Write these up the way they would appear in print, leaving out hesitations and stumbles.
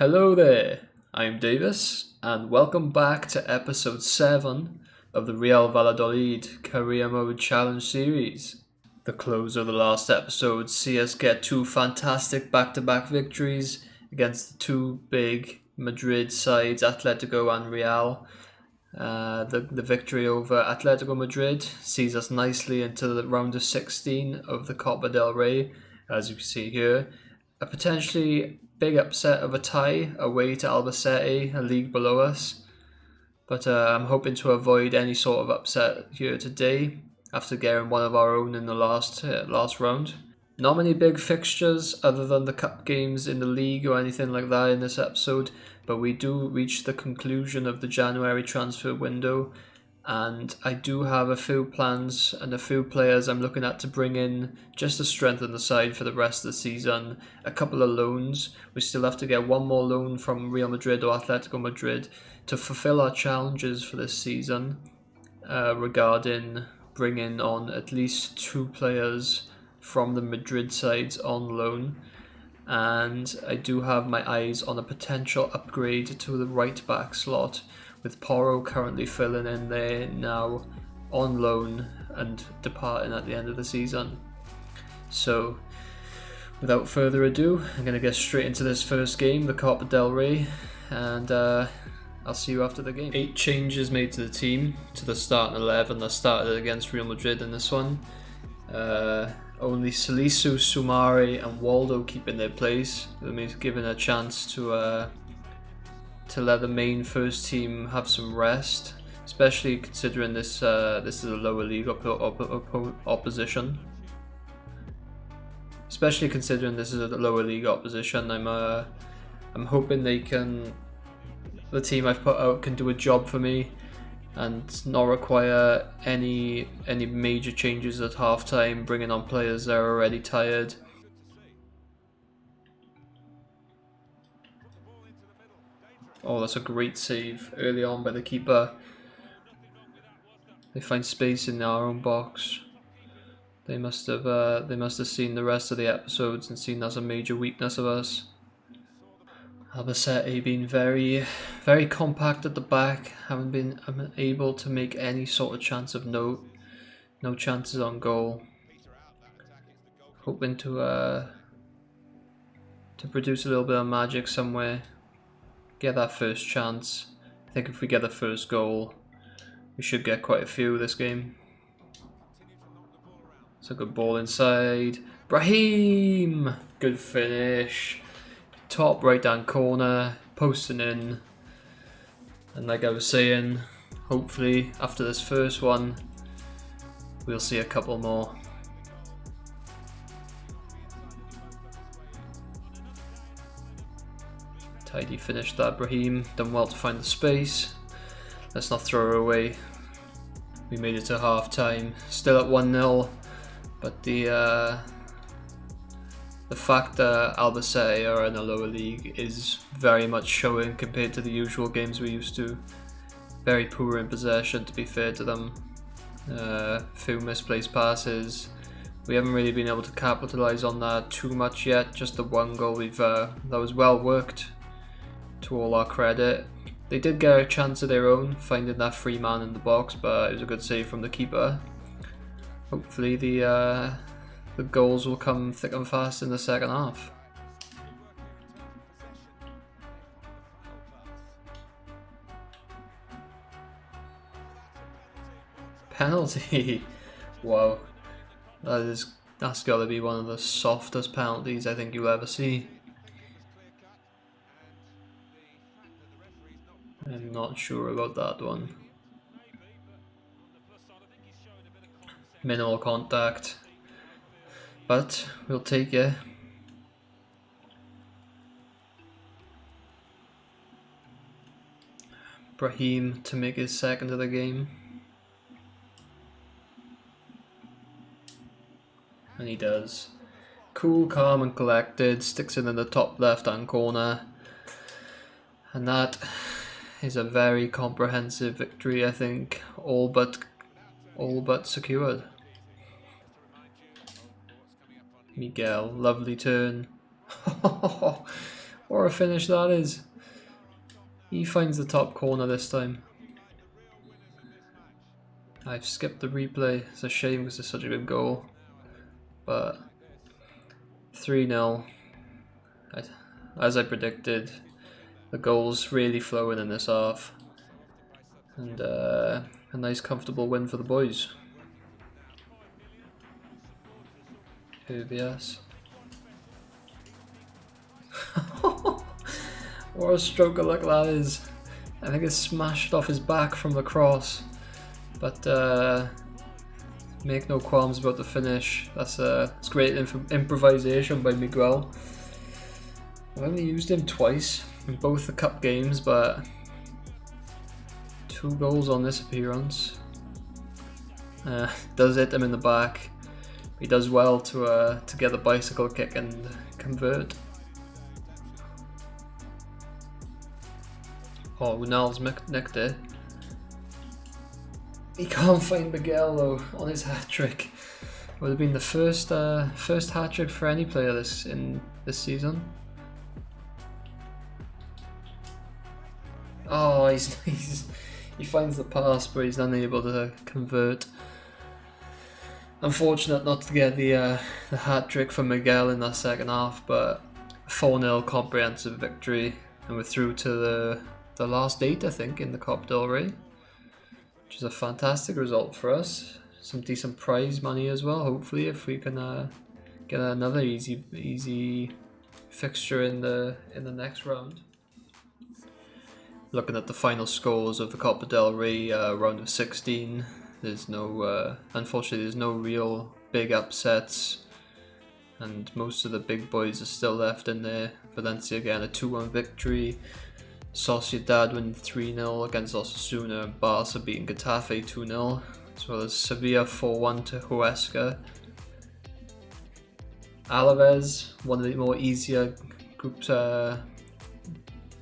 Hello there, I'm Davis, and welcome back to episode 7 of the Real Valladolid Career Mode Challenge series. The close of the last episode see us get two fantastic back-to-back victories against the two big Madrid sides, Atletico and Real. The victory over Atletico Madrid sees us nicely into the round of 16 of the Copa del Rey, as you can see here. A potentially big upset of a tie away to Albacete, a league below us. But I'm hoping to avoid any sort of upset here today after getting one of our own in the last round. Not many big fixtures other than the cup games in the league or anything like that in this episode, but we do reach the conclusion of the January transfer window, and I do have a few plans and a few players I'm looking at to bring in just to strengthen the side for the rest of the season. A couple of loans. We still have to get one more loan from Real Madrid or Atletico Madrid to fulfill our challenges for this season regarding bringing on at least two players from the Madrid sides on loan, and I do have my eyes on a potential upgrade to the right back slot, with Porro currently filling in there now on loan and departing at the end of the season. So without further ado, I'm going to get straight into this first game, the Copa del Rey, and I'll see you after the game. 8 changes made to the team, to the starting 11 that started against Real Madrid in this one. Only Salisu, Sumari and Waldo keeping their place. That means giving a chance to let the main first team have some rest, especially considering this is a lower league opposition. Especially considering this is a lower league opposition, I'm hoping the team I've put out can do a job for me and not require any major changes at halftime, bringing on players that are already tired. Oh, that's a great save early on by the keeper. They find space in our own box. They must have seen the rest of the episodes and seen that's a major weakness of us. Albacete being very, very compact at the back, haven't been able to make any sort of chance of note. No chances on goal. Hoping to produce a little bit of magic somewhere. Get that first chance. I think if we get the first goal, we should get quite a few this game. It's a good ball inside. Brahim! Good finish. Top right hand corner, posting in. And like I was saying, hopefully after this first one, we'll see a couple more. Tidy finish that, Brahim. Done well to find the space. Let's not throw her away. We made it to half time. Still at 1-0, but the fact that Albacete are in a lower league is very much showing compared to the usual games we used to. Very poor in possession, to be fair to them. Few misplaced passes. We haven't really been able to capitalise on that too much yet. Just the one goal that was well worked, to all our credit. They did get a chance of their own, finding that free man in the box, but it was a good save from the keeper. Hopefully the goals will come thick and fast in the second half. Penalty! Wow, that's got to be one of the softest penalties I think you'll ever see. I'm not sure about that one. Minimal contact, but we'll take it. Brahim to make his second of the game. And he does. Cool, calm and collected, sticks it in the top left hand corner. And that is a very comprehensive victory, I think. All but secured. Miguel, lovely turn. Or a finish, that is. He finds the top corner this time. I've skipped the replay. It's a shame because it's such a good goal. But 3-0. As I predicted, the goals really flowing in this half. And a nice comfortable win for the boys. UBS. What a stroke of luck that is. I think it's smashed off his back from the cross. But make no qualms about the finish. It's great improvisation by Miguel. I've only used him twice in both the cup games, but 2 goals on this appearance. Does hit him in the back. He does well to get the bicycle kick and convert. Oh, Unal's nicked it. He can't find Miguel though on his hat trick. Would have been the first hat trick for any player this season. Oh, he finds the pass, but he's unable to convert. Unfortunate not to get the hat trick for Miguel in that second half, but 4-0 comprehensive victory, and we're through to the last 8, I think, in the Copa del Rey, which is a fantastic result for us. Some decent prize money as well, hopefully, if we can get another easy fixture in the next round. Looking at the final scores of the Copa del Rey round of 16, there's unfortunately there's no real big upsets, and most of the big boys are still left in there. Valencia again a 2-1 victory, Sociedad win 3-0 against Osasuna, and Barca beating Getafe 2-0, as well as Sevilla 4-1 to Huesca. Alaves, one of the more easier groups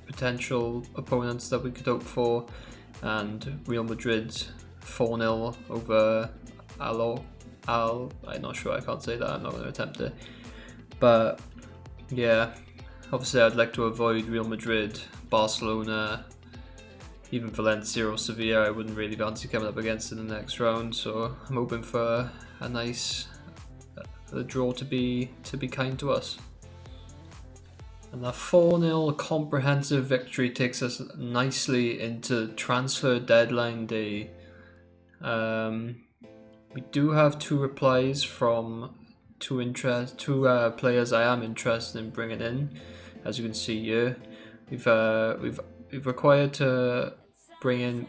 potential opponents that we could hope for, and Real Madrid 4-0 over I'm not sure, I can't say that, I'm not going to attempt it. But yeah, obviously I'd like to avoid Real Madrid, Barcelona, even Valencia or Sevilla. I wouldn't really fancy coming up against in the next round, so I'm hoping for a nice draw to be kind to us. And that 4-0 comprehensive victory takes us nicely into transfer deadline day. We do have 2 replies from two players I am interested in bringing in. As you can see here, we've required to bring in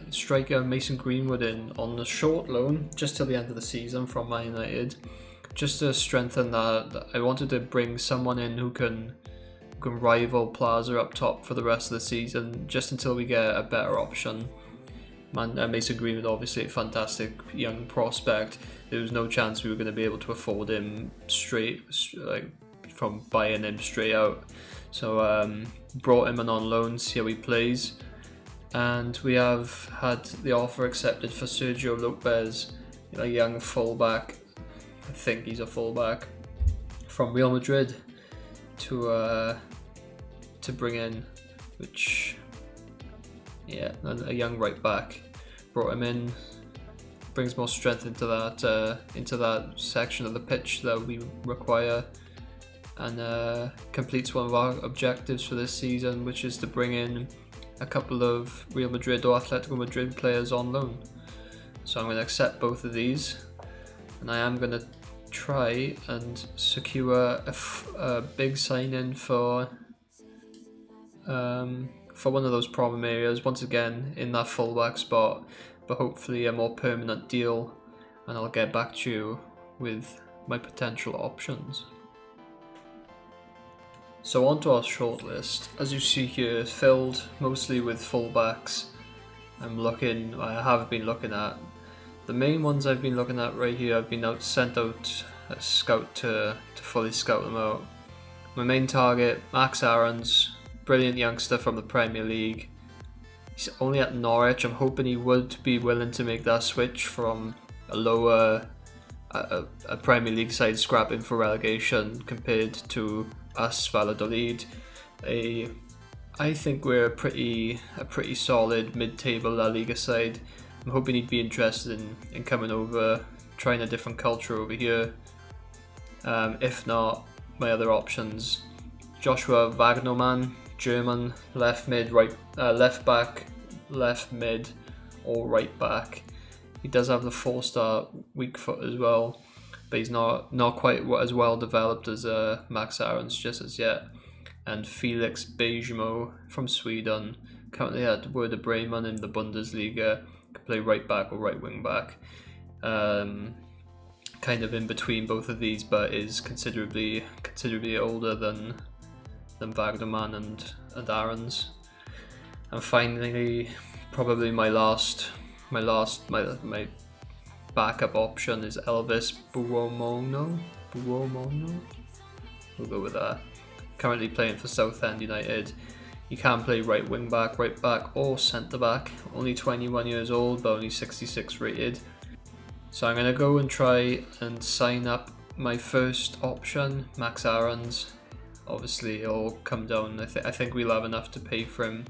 striker Mason Greenwood in on the short loan just till the end of the season from Man United, just to strengthen that. I wanted to bring someone in who can rival Plaza up top for the rest of the season, just until we get a better option. Mason Greenwood, obviously a fantastic young prospect. There was no chance we were going to be able to afford him from buying him straight out. So brought him in on loan, see how he plays. And we have had the offer accepted for Sergio Lopez, a young fullback. I think he's a fullback from Real Madrid to bring in, which a young right back. Brought him in, brings more strength into that section of the pitch that we require, and completes one of our objectives for this season, which is to bring in a couple of Real Madrid or Atletico Madrid players on loan. So I'm going to accept both of these, and I am going to try and secure a big sign-in for one of those problem areas, once again in that fullback spot, but hopefully a more permanent deal, and I'll get back to you with my potential options. So onto our shortlist. As you see here, it's filled mostly with fullbacks. I have been looking at. The main ones I've been looking at right here, I've been sent out a scout to fully scout them out. My main target, Max Aarons, brilliant youngster from the Premier League. He's only at Norwich. I'm hoping he would be willing to make that switch from a lower Premier League side scrapping for relegation compared to us, Valladolid. I think we're a pretty solid mid-table La Liga side. I'm hoping he'd be interested in coming over, trying a different culture over here. If not, my other options: Joshua Wagnerman, German, left mid, left back, left mid, or right back. He does have the 4-star weak foot as well, but he's not quite as well developed as Max Aarons just as yet. And Felix Bejmo from Sweden, currently at Werder Bremen in the Bundesliga, can play right back or right wing back. Kind of in between both of these, but is considerably older than Wagnerman and Aarons. And finally, probably my backup option is Elvis Buomono. We'll go with that. Currently playing for Southend United. He can play right wing back, right back, or centre back. Only 21 years old, but only 66 rated. So I'm going to go and try and sign up my first option, Max Aarons. Obviously it'll come down, I think we'll have enough to pay for him.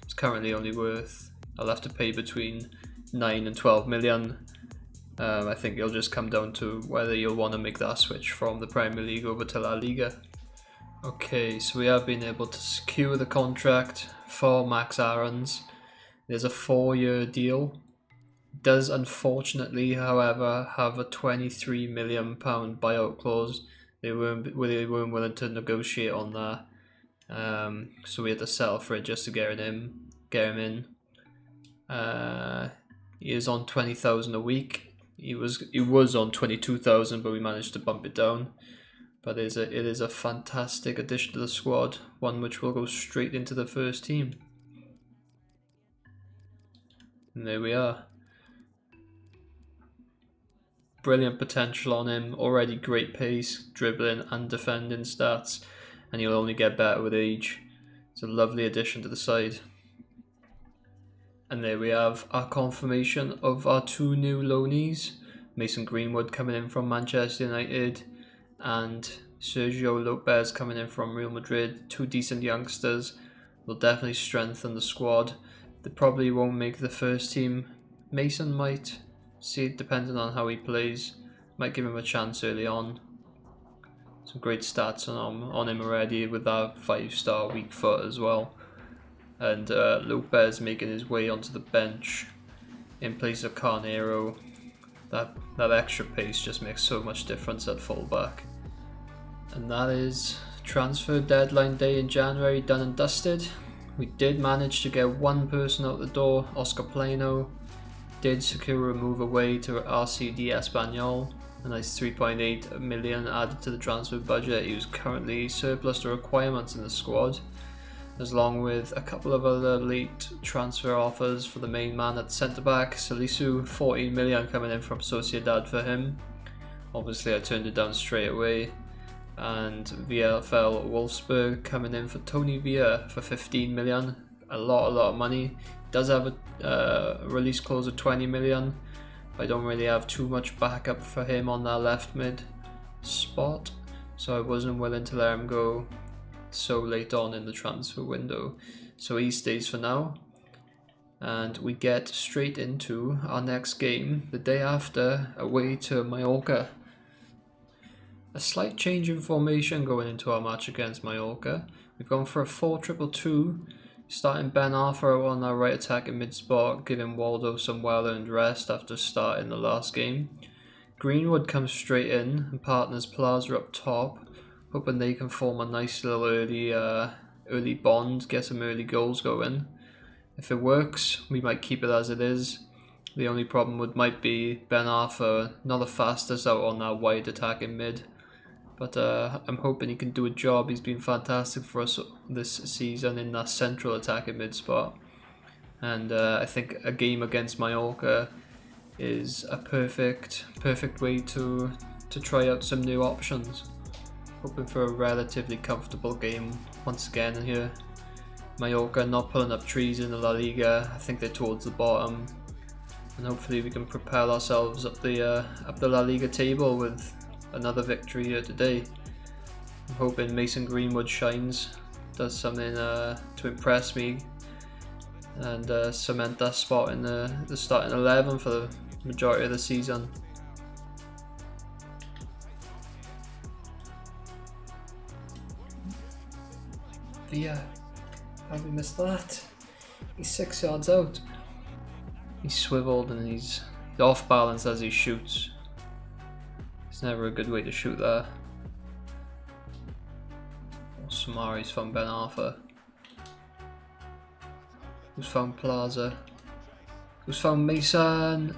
He's currently only worth, I'll have to pay between 9 and 12 million. I think it'll just come down to whether you'll want to make that switch from the Premier League over to La Liga. Okay, so we have been able to secure the contract for Max Aarons. There's a 4-year deal. Does unfortunately, however, have a £23 million buyout clause. They weren't willing to negotiate on that, so we had to settle for it just to get him in. He is on 20,000 a week. He was on 22,000, but we managed to bump it down. But it is a fantastic addition to the squad, one which will go straight into the first team. And there we are. Brilliant potential on him, already great pace, dribbling and defending stats, and he'll only get better with age. It's a lovely addition to the side. And there we have our confirmation of our 2 new loanees. Mason Greenwood coming in from Manchester United, and Sergio Lopez coming in from Real Madrid. 2 decent youngsters will definitely strengthen the squad. They probably won't make the first team. Mason might. See, depending on how he plays, might give him a chance early on. Some great stats on him already with that 5-star weak foot as well. And Lopez making his way onto the bench in place of Carneiro. That extra pace just makes so much difference at fullback. And that is transfer deadline day in January done and dusted. We did manage to get one person out the door, Oscar Plano. Did secure a move away to RCD Espanyol, a nice 3.8 million added to the transfer budget. He was currently surplus to requirements in the squad, along with a couple of other late transfer offers for the main man at centre back. Salisu, 14 million coming in from Sociedad for him. Obviously I turned it down straight away. And VfL Wolfsburg coming in for Tony Villa for 15 million. A lot of money. Does have a release clause of 20 million. I don't really have too much backup for him on that left mid spot, so I wasn't willing to let him go so late on in the transfer window. So he stays for now. And we get straight into our next game the day after, away to Mallorca. A slight change in formation going into our match against Mallorca. We've gone for a 4-2-2, starting Ben Arthur on our right attack in mid-spot, giving Waldo some well-earned rest after starting the last game. Greenwood comes straight in and partners Plaza up top, hoping they can form a nice little early bond, get some early goals going. If it works, we might keep it as it is. The only problem might be Ben Arthur, not the fastest out on that wide attacking mid. But I'm hoping he can do a job. He's been fantastic for us this season in that central attacking mid spot. And I think a game against Mallorca is a perfect way to try out some new options. Hoping for a relatively comfortable game once again here. Mallorca not pulling up trees in the La Liga. I think they're towards the bottom. And hopefully we can propel ourselves up the La Liga table with another victory here today. I'm hoping Mason Greenwood shines does something to impress me and cement that spot in the starting 11 for the majority of the season. Villa, how did we miss that? He's 6 yards out. He's swiveled and he's off balance as he shoots. It's never a good way to shoot there. Samari's found Ben Arthur. Who's found Plaza? Who's found Mason?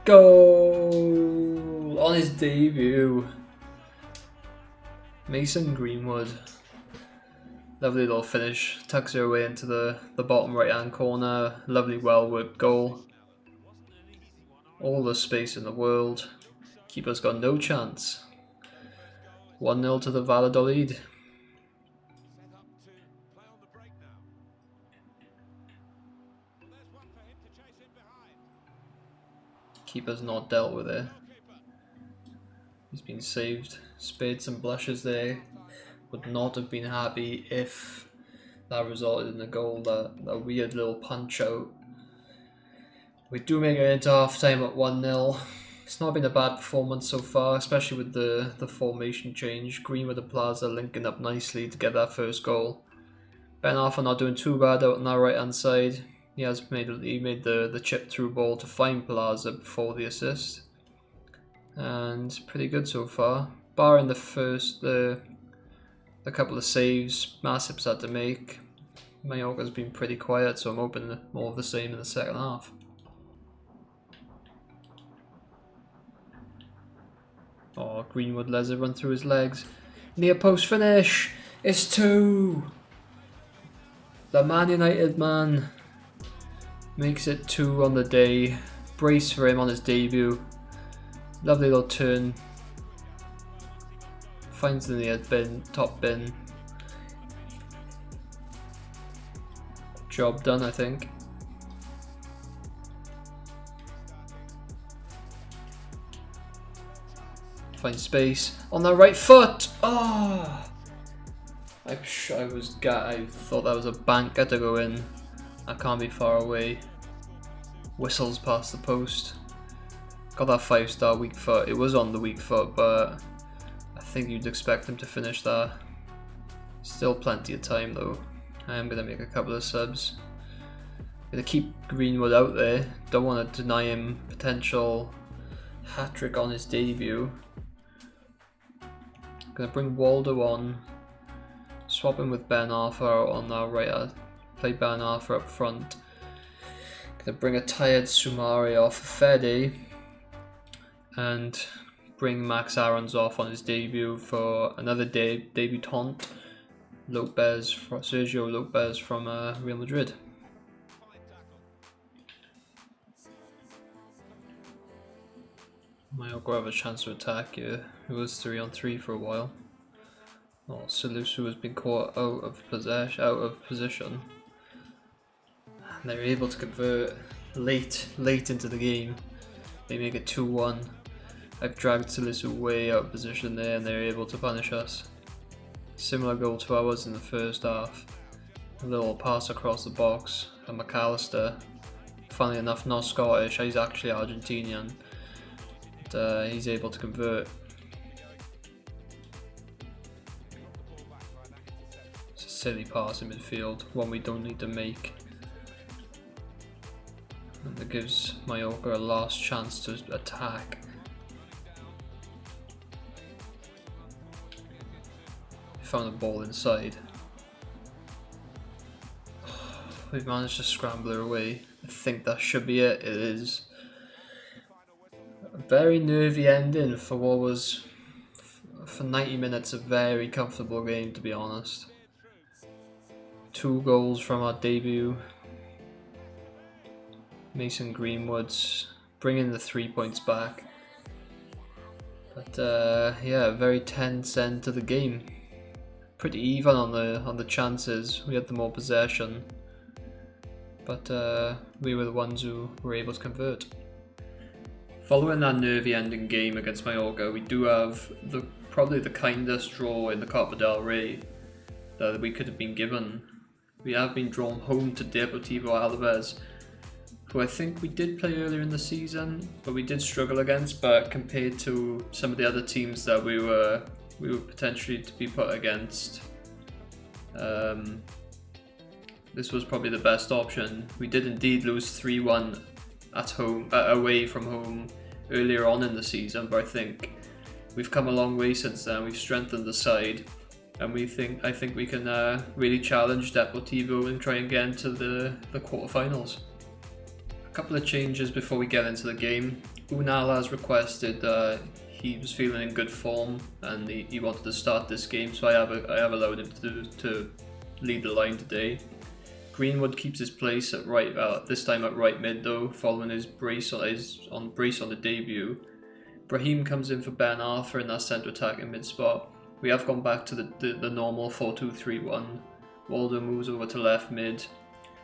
Goal! On his debut. Mason Greenwood. Lovely little finish. Tucks her away into the bottom right hand corner. Lovely well worked goal. All the space in the world. Keeper's got no chance. 1-0 to the Valladolid. Keeper's not dealt with it. He's been saved. Spades and blushes there. Would not have been happy if that resulted in a goal. That weird little punch out. We do make it into half time at 1-0. It's not been a bad performance so far, especially with the formation change. Greenwood and Plaza linking up nicely to get that first goal. Ben Arthur not doing too bad out on that right hand side. He made the chip through ball to find Plaza before the assist. And pretty good so far. Barring the couple of saves Masip's had to make, Mallorca's been pretty quiet, so I'm hoping more of the same in the second half. Oh, Greenwood lets it run through his legs. Near post finish! It's 2! The Man United man makes it 2 on the day. Brace for him on his debut. Lovely little turn. Finds the near bin, top bin. Job done, I think. Find space on the right foot. Oh! I thought that was a banker to go in. I can't be far away. Whistles past the post. Got that 5-star weak foot. It was on the weak foot, but I think you'd expect him to finish that. Still plenty of time though. I am going to make a couple of subs. Going to keep Greenwood out there. Don't want to deny him potential hat-trick on his debut. Going to bring Waldo on. Swap him with Ben Arthur on that right. Play Ben Arthur up front. Going to bring a tired Sumari off Fede. And bring Max Aarons off on his debut for another debutant. Sergio Lopez from Real Madrid. Mallorca have a chance to attack here. It was 3-on-3 for a while. Oh, Salusu has been caught out of position. And they're able to convert late into the game. They make it 2-1. I've dragged Salusu way out of position there and they're able to punish us. Similar goal to ours in the first half. A little pass across the box and McAllister. Funnily enough, not Scottish, he's actually Argentinian. But he's able to convert. It's a silly pass in midfield, one we don't need to make. And that gives Mallorca a last chance to attack. Found the ball inside. We've managed to scramble her away. I think that should be it. It is. A very nervy ending for what was, for 90 minutes, a very comfortable game, to be honest. 2 goals from our debut. Mason Greenwood's bringing the 3 points back. But yeah, a very tense end to the game. Pretty even on the chances. We had the more possession, but we were the ones who were able to convert. Following that nervy ending game against Mallorca, we do have probably the kindest draw in the Copa del Rey. that we could have been given. We have been drawn home to Deportivo Alaves, who I think we did play earlier in the season, but we did struggle against. But compared to some of the other teams that we were potentially to be put against, this was probably the best option. We did indeed lose 3-1 at home, away from home earlier on in the season, but I think we've come a long way since then. We've strengthened the side, and I think we can really challenge Deportivo and try and get into the quarterfinals. A couple of changes before we get into the game. Unal has requested he was feeling in good form and he wanted to start this game, so I have allowed him to lead the line today. Greenwood keeps his place at right, this time at right mid though, following his brace on the debut. Brahim comes in for Ben Arthur in that centre attacking mid spot. We have gone back to the normal 4-2-3-1. Waldo moves over to left mid.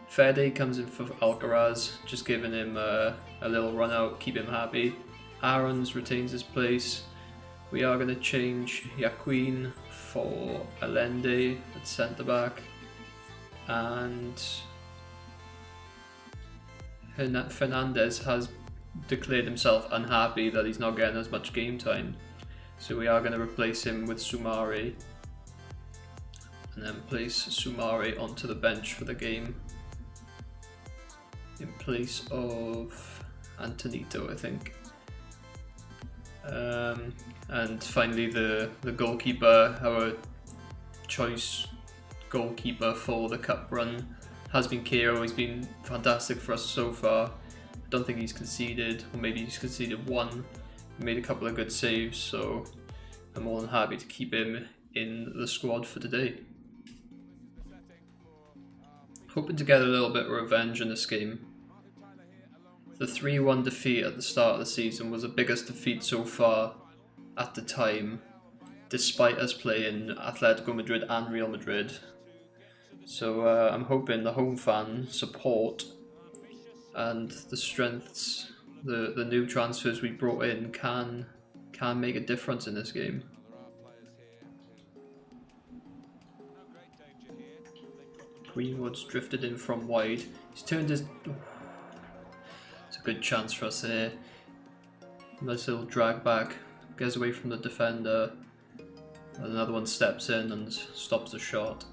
Fede comes in for Alcaraz, just giving him a little run out, keep him happy. Aarons retains his place. We are going to change Yaquin for Allende at centre back. And Fernandez has declared himself unhappy that he's not getting as much game time, so we are going to replace him with Sumare and then place Sumare onto the bench for the game in place of Antonito, I think. And finally the goalkeeper, our choice goalkeeper for the cup run has been Kero. He's been fantastic for us so far. I don't think he's conceded, or maybe he's conceded one. He made a couple of good saves, so I'm more than happy to keep him in the squad for today. Hoping to get a little bit of revenge in this game. The 3-1 defeat at the start of the season was the biggest defeat so far at the time, despite us playing Atletico Madrid and Real Madrid. So I'm hoping the home fan support and the strengths, the new transfers we brought in can make a difference in this game. Greenwood's drifted in from wide. He's turned his... It's a good chance for us here. Nice little drag back, gets away from the defender. And another one steps in and stops the shot.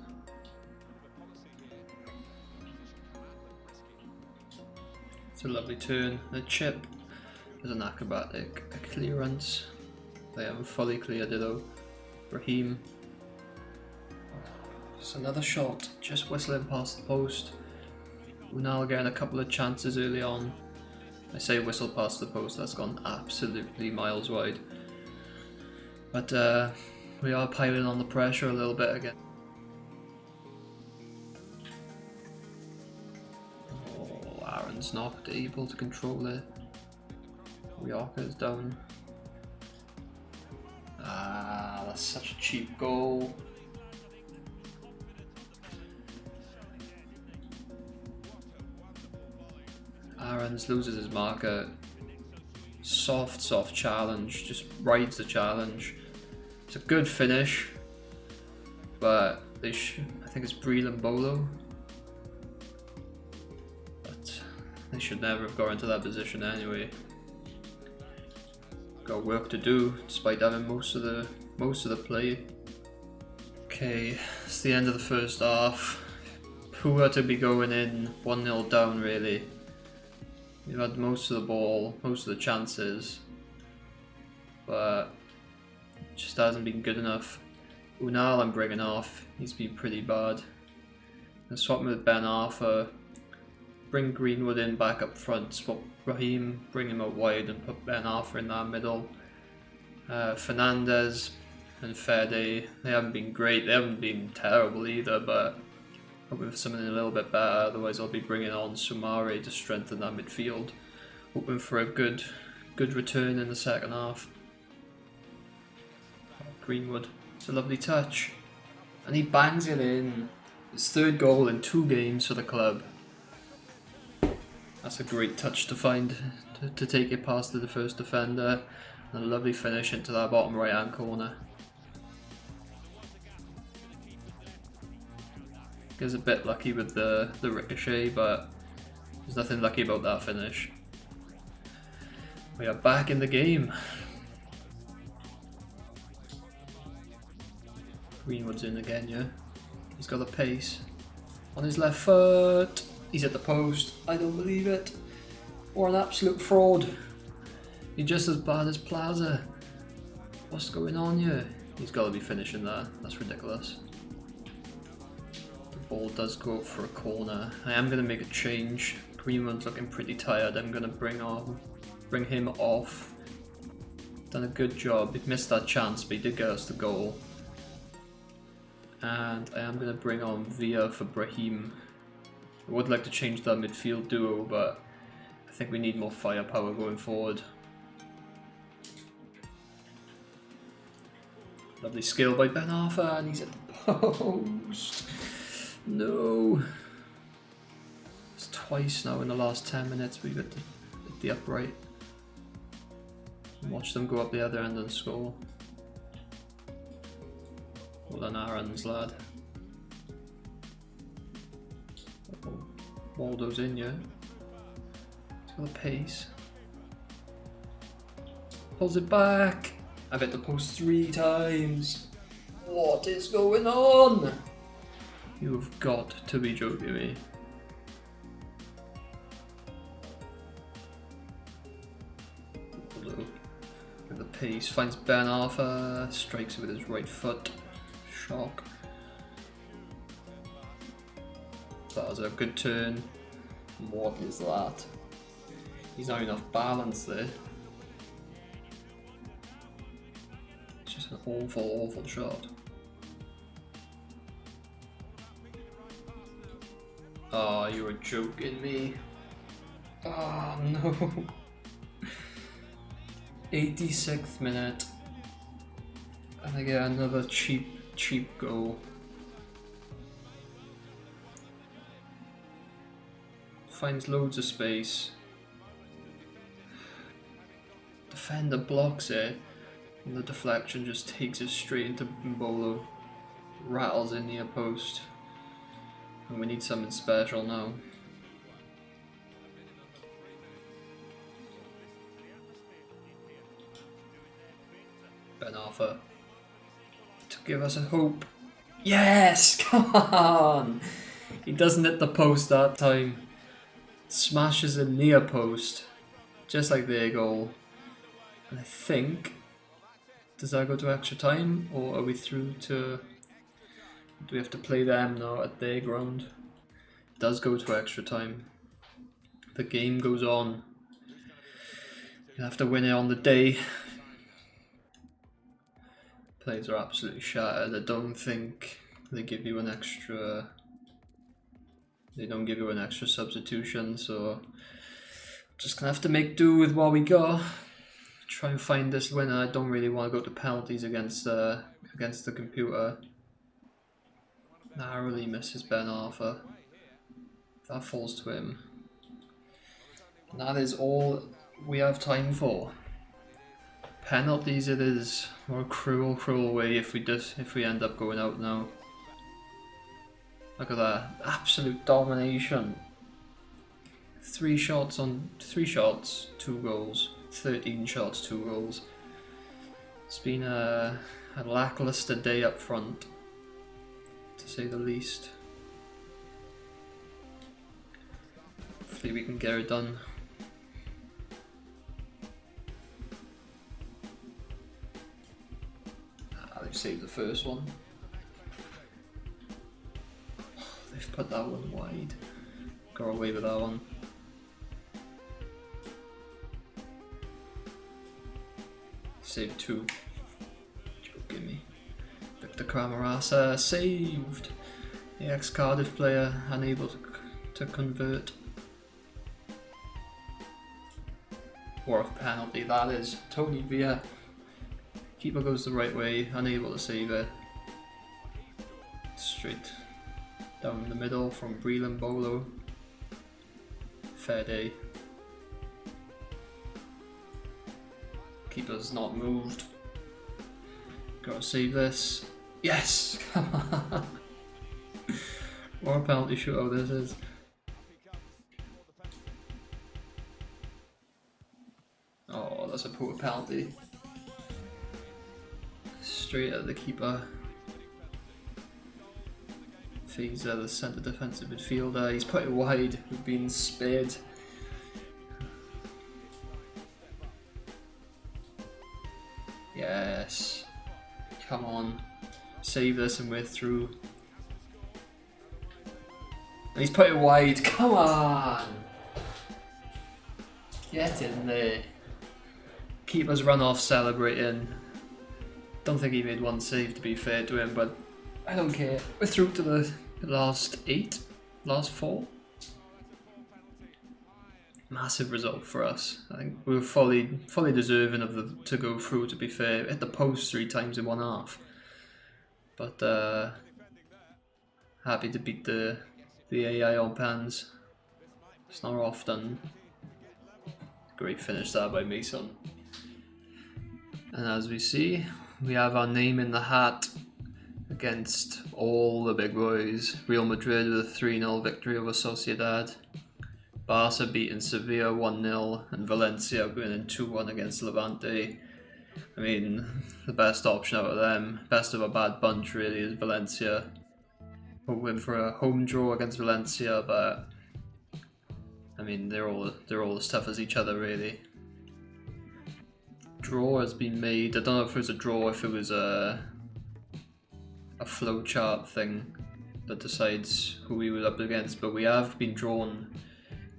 It's a lovely turn. A chip. There's an acrobatic clearance. They haven't fully cleared it though. Brahim. It's another shot, just whistling past the post. Unal getting a couple of chances early on. I say whistle past the post, that's gone absolutely miles wide. But we are piling on the pressure a little bit again. Oh, Aaron's not able to control it. Rioka's down. Ah, that's such a cheap goal. Aarons loses his marker. Soft challenge, just rides the challenge. It's a good finish, but I think it's Breland Bolo. But they should never have got into that position anyway. Got work to do, despite having most of the play. Okay, it's the end of the first half. Poor to be going in 1-0 down really. We've had most of the ball, most of the chances, but it just hasn't been good enough. Unal I'm bringing off, he's been pretty bad. And swap him with Ben Arthur, bring Greenwood in back up front, swap Brahim, bring him out wide and put Ben Arthur in that middle. Fernandez and Fede, they haven't been great, they haven't been terrible either, but hoping for something a little bit better, otherwise I'll be bringing on Sumare to strengthen that midfield. Hoping for a good return in the second half. Greenwood, it's a lovely touch. And he bangs it in. His third goal in 2 games for the club. That's a great touch to find, to take it past the first defender. And a lovely finish into that bottom right hand corner. He was a bit lucky with the ricochet, but there's nothing lucky about that finish. We are back in the game. Greenwood's in again, yeah. He's got the pace. On his left foot. He's at the post. I don't believe it. Or an absolute fraud. He's just as bad as Plaza. What's going on here? He's got to be finishing that. That's ridiculous. The ball does go out for a corner. I am going to make a change. Greenwood's looking pretty tired. I'm going to bring him off. Done a good job. He missed that chance, but he did get us the goal. And I am going to bring on Villa for Brahim. I would like to change that midfield duo, but I think we need more firepower going forward. Lovely skill by Ben Arthur, and he's at the post. No. It's twice now in the last 10 minutes we've hit the upright. Watch them go up the other end and score. Well done, Aaron's lad. Uh-oh. Waldo's in, yeah. He's got a pace. Pulls it back. I've hit the post 3 times. What is going on? You've got to be joking me. Waldo with the pace finds Ben Arthur, strikes it with his right foot. Shock. That was a good turn. What is that? He's not enough balance there. It's just an awful shot. Oh, you were joking me. Oh no. 86th minute. And I get another cheap goal. Finds loads of space. Defender blocks it, and the deflection just takes it straight into Mbolo. Rattles in near post. And we need something special now. Ben Arthur to give us a hope. Yes! Come on! He doesn't hit the post that time. Smashes a near post. Just like their goal. And I think... Does that go to extra time? Or are we through to... Do we have to play them now at their ground? It does go to extra time. The game goes on. You have to win it on the day. Players are absolutely shattered. I don't think they give you an extra... They don't give you an extra substitution, so... Just gonna have to make do with what we got. Try and find this winner. I don't really want to go to penalties against the computer. Narrowly misses Ben Arthur. That falls to him. And that is all we have time for. Penalties it is. What a cruel way if we end up going out now. Look at that. Absolute domination. 3 shots, 2 goals. 13 shots, 2 goals. It's been a lackluster day up front, to say the least. Hopefully we can get it done. They've saved the first one. They've put that one wide. Got away with that one. Saved 2. Joking me. Victor Camarasa saved. The ex-Cardiff player unable to convert. What a penalty that is. Tony Villa. Keeper goes the right way, unable to save it. Straight down the middle from Breland Bolo. Fair day. Keeper's not moved. Gotta save this. Yes! Come on! Or a penalty shootout this is. Oh, that's a poor penalty. Straight at the keeper. Fifa, the centre defensive midfielder, he's put it wide, we've been spared. Yes. Come on. Save this and we're through. And he's put it wide, come on! Get in there. Keeper's run off celebrating. Don't think he made one save to be fair to him, but I don't care. We're through to the last 4. Massive result for us. I think we were fully deserving of to go through, to be fair. Hit the post 3 times in one half. But happy to beat the AI on pans. It's not often. Great finish there by Mason. And as we see, we have our name in the hat against all the big boys. Real Madrid with a 3-0 victory over Sociedad. Barca beating Sevilla 1-0 and Valencia winning 2-1 against Levante. I mean, the best option out of them, best of a bad bunch really, is Valencia. Hoping for a home draw against Valencia, but I mean they're all as tough as each other really. Draw has been made. I don't know if it was a draw, if it was a flowchart thing that decides who we were up against, but we have been drawn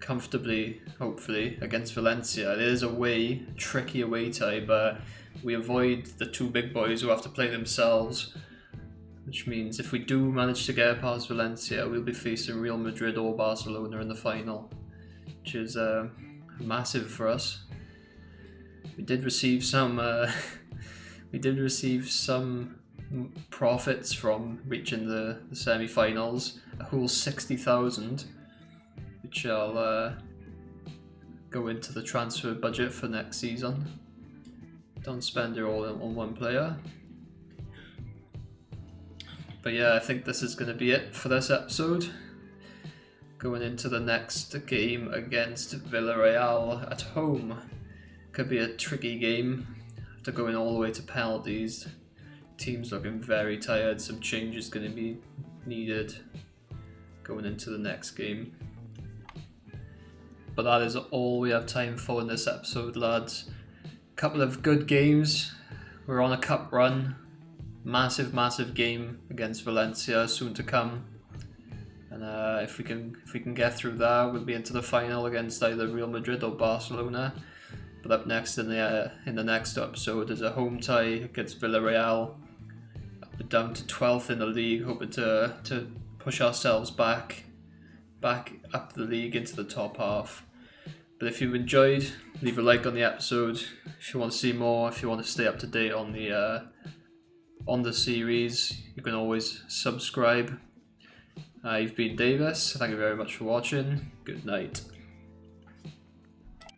comfortably, hopefully, against Valencia. It is a tricky away tie, but we avoid the 2 big boys who have to play themselves, which means if we do manage to get past Valencia, we'll be facing Real Madrid or Barcelona in the final, which is massive for us. We did receive some profits from reaching the semi-finals, a whole 60,000, which I'll go into the transfer budget for next season. Don't spend it all on one player. But yeah, I think this is going to be it for this episode. Going into the next game against Villarreal at home. Could be a tricky game after going all the way to penalties. Team's looking very tired, some changes going to be needed going into the next game. But that is all we have time for in this episode, lads. Couple of good games. We're on a cup run. Massive game against Valencia soon to come. And if we can get through that, we'll be into the final against either Real Madrid or Barcelona. But up next in the next episode is a home tie against Villarreal. We're down to 12th in the league, hoping to push ourselves back up the league into the top half. But if you've enjoyed, leave a like on the episode. If you want to see more, if you want to stay up to date on the series, you can always subscribe. I've been Davis. Thank you very much for watching. Good night.